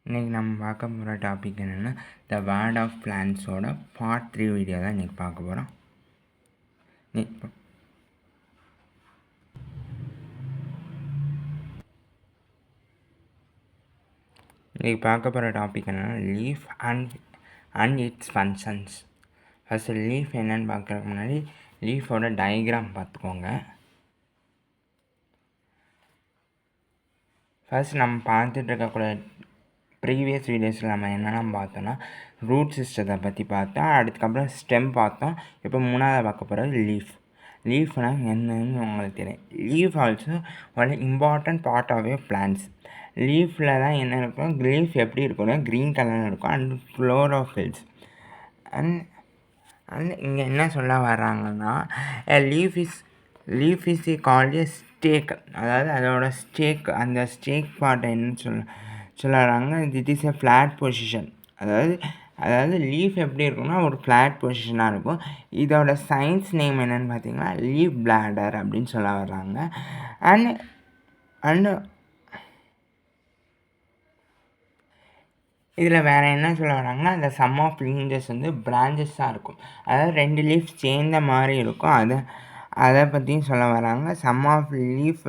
இன்றைக்கி நம்ம பார்க்க போகிற டாபிக் என்னென்னா த வேர்ட் ஆஃப் பிளான்ஸோட பார்ட் 3 வீடியோ தான் இன்றைக்கி பார்க்க போகிறோம். இன்றைக்கி பார்க்க போகிற டாபிக் என்னென்னா leaf and its functions. First leaf என்னென்னு பார்க்குறதுக்கு முன்னாடி லீஃபோட டயக்ராம் பார்த்துக்கோங்க. ஃபர்ஸ்ட் நம்ம பார்த்துட்டு இருக்கக்கூடிய ப்ரீவியஸ் வீடியோஸில் நம்ம என்னெல்லாம் பார்த்தோன்னா ரூட் சிஸ்டத்தை பற்றி பார்த்தோம், அதுக்கப்புறம் ஸ்டெம் பார்த்தோம். இப்போ மூணாவது பார்க்க போகிறது லீஃப்னால் என்னன்னு உங்களுக்கு தெரியும். லீஃப் ஆல்சோ ஒரு important part of a plants. லீஃபில் தான் என்ன இருக்கும், லீஃப் எப்படி இருக்கும்னா க்ரீன் கலரில் இருக்கும் அண்ட் குளோரோஃபில்ஸ். அண்ட் இங்கே என்ன சொல்ல வர்றாங்கன்னா leaf is called a stalk. அதாவது அதோட ஸ்டேக், அந்த ஸ்டேக் பார்ட்டை என்ன சொல்லுறாங்க, it is a flat position. அதாவது லீஃப் எப்படி இருக்குன்னா ஒரு ஃப்ளாட் பொசிஷனாக இருக்கும். இதோட சயின்ஸ் நேம் என்னென்னு பார்த்தீங்கன்னா லீஃப் பிளாடர் அப்படின்னு சொல்ல வர்றாங்க. அண்டு இதில் வேறு என்ன சொல்ல வராங்கன்னா அந்த சம் ஆஃப் லீஞ்சஸ் வந்து பிரான்ச்சஸாக இருக்கும். அதாவது 2 லீஃப் சேர்ந்த மாதிரி இருக்கும். அதை பற்றியும் சொல்ல வராங்க. Some of leaf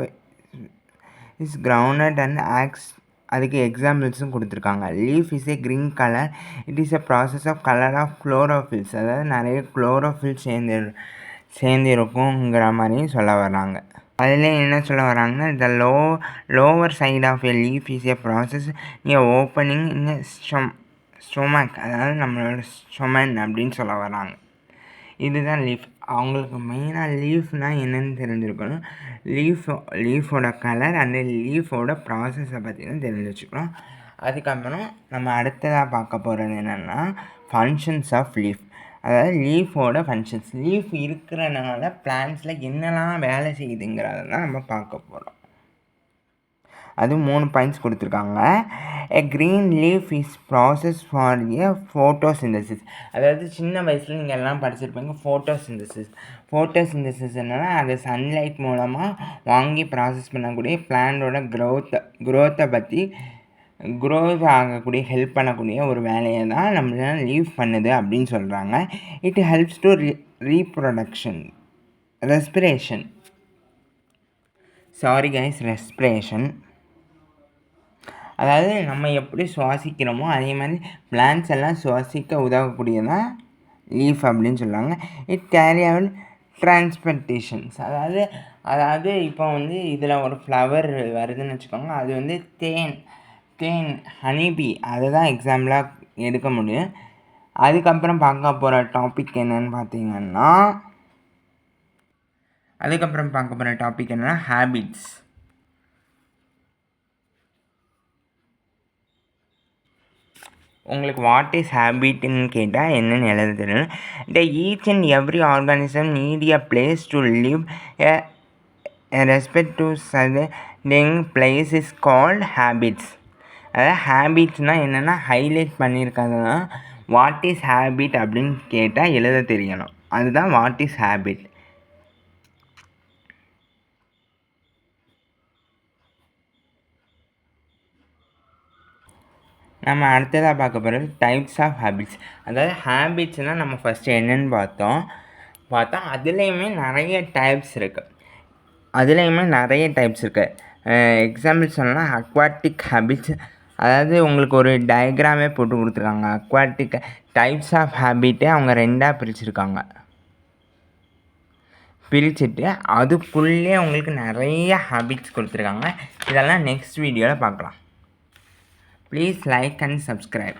is grounded and ox. அதுக்கு எக்ஸாம்பிள்ஸும் கொடுத்துருக்காங்க. Leaf is a green colour. It is a process of colour of chlorophylls. அதாவது நிறைய குளோரோஃபில் சேர்ந்து இருக்குங்கிற மாதிரியும் சொல்ல வர்றாங்க. அதில் என்ன சொல்ல வராங்கன்னா the lower side of a leaf is a process a opening in stomach. அதாவது நம்மளோட ஸ்டொமன் அப்படின்னு சொல்ல வராங்க. இதுதான் லீஃப். அவங்களுக்கு மெயினாக லீஃப்னால் என்னென்னு தெரிஞ்சிருக்கணும். லீஃபோட கலர் அண்ட் லீஃபோட ப்ராசஸை பற்றி தான் தெரிஞ்சு வச்சுக்கணும். அதுக்கப்புறம் நம்ம அடுத்ததாக பார்க்க போகிறது என்னென்னா ஃபங்க்ஷன்ஸ் ஆஃப் லீஃப். அதாவது லீஃபோட ஃபங்க்ஷன்ஸ். லீஃப் இருக்கிறனால பிளான்ட்ஸில் என்னெல்லாம் வேலை செய்யுதுங்கிறத தான் நம்ம பார்க்க போகிறோம். அது 3 பாயிண்ட்ஸ் கொடுத்துருக்காங்க. எ green leaf is process for a photosynthesis. அதாவது சின்ன வயசில் நீங்கள் எல்லாம் படிச்சிருப்பீங்க ஃபோட்டோசிந்தசிஸ் என்னென்னா அது சன்லைட் மூலமாக வாங்கி ப்ராசஸ் பண்ணக்கூடிய பிளான்டோட க்ரோத்தை பற்றி க்ரோத் ஆகக்கூடிய ஹெல்ப் பண்ணக்கூடிய ஒரு வேலையை தான் நம்மள லீஃப் பண்ணுது அப்படின்னு சொல்கிறாங்க. It helps to reproduction respiration. அதாவது நம்ம எப்படி சுவாசிக்கிறோமோ அதே மாதிரி பிளான்ட்ஸ் எல்லாம் சுவாசிக்க உதவக்கூடியதான் லீஃப் அப்படின்னு சொல்லுவாங்க. It carry out transportations. அதாவது இப்போ வந்து இதில் ஒரு ஃப்ளவர் வருதுன்னு வச்சுக்கோங்க, அது வந்து தேன் ஹனிபி அதை தான் எக்ஸாம்பிளாக எடுக்க முடியும். அதுக்கப்புறம் பார்க்க போகிற டாபிக் என்னென்னு பார்த்தீங்கன்னா ஹேபிட்ஸ். உங்களுக்கு வாட் இஸ் ஹேபிட்னு கேட்டால் என்னென்னு எழுத தெரியணும். The each and every organism need a place to live a respect to certain place is called habits. அதாவது ஹேபிட்ஸ்னால் என்னென்னா ஹைலைட் பண்ணியிருக்காங்கன்னா வாட் இஸ் ஹேபிட் அப்படின்னு கேட்டால் எழுத தெரியணும். அதுதான் வாட் இஸ் ஹேபிட். நம்ம அடுத்ததாக பார்க்க போகிறது டைப்ஸ் ஆஃப் ஹேபிட்ஸ். அதாவது ஹேபிட்ஸ்னால் நம்ம ஃபஸ்ட்டு என்னென்னு பார்த்தா அதுலேயுமே நிறைய டைப்ஸ் இருக்குது. எக்ஸாம்பிள் சொல்லணும்னா அக்வாட்டிக் ஹேபிட்ஸ். அதாவது உங்களுக்கு ஒரு டயக்ராமே போட்டு கொடுத்துருக்காங்க. அக்வாட்டிக் டைப்ஸ் ஆஃப் ஹேபிட்டே அவங்க 2ஆக பிரிச்சுட்டு அதுக்குள்ளே உங்களுக்கு நிறைய ஹேபிட்ஸ் கொடுத்துருக்காங்க. இதெல்லாம் நெக்ஸ்ட் வீடியோவில் பார்க்கலாம். Please like and subscribe.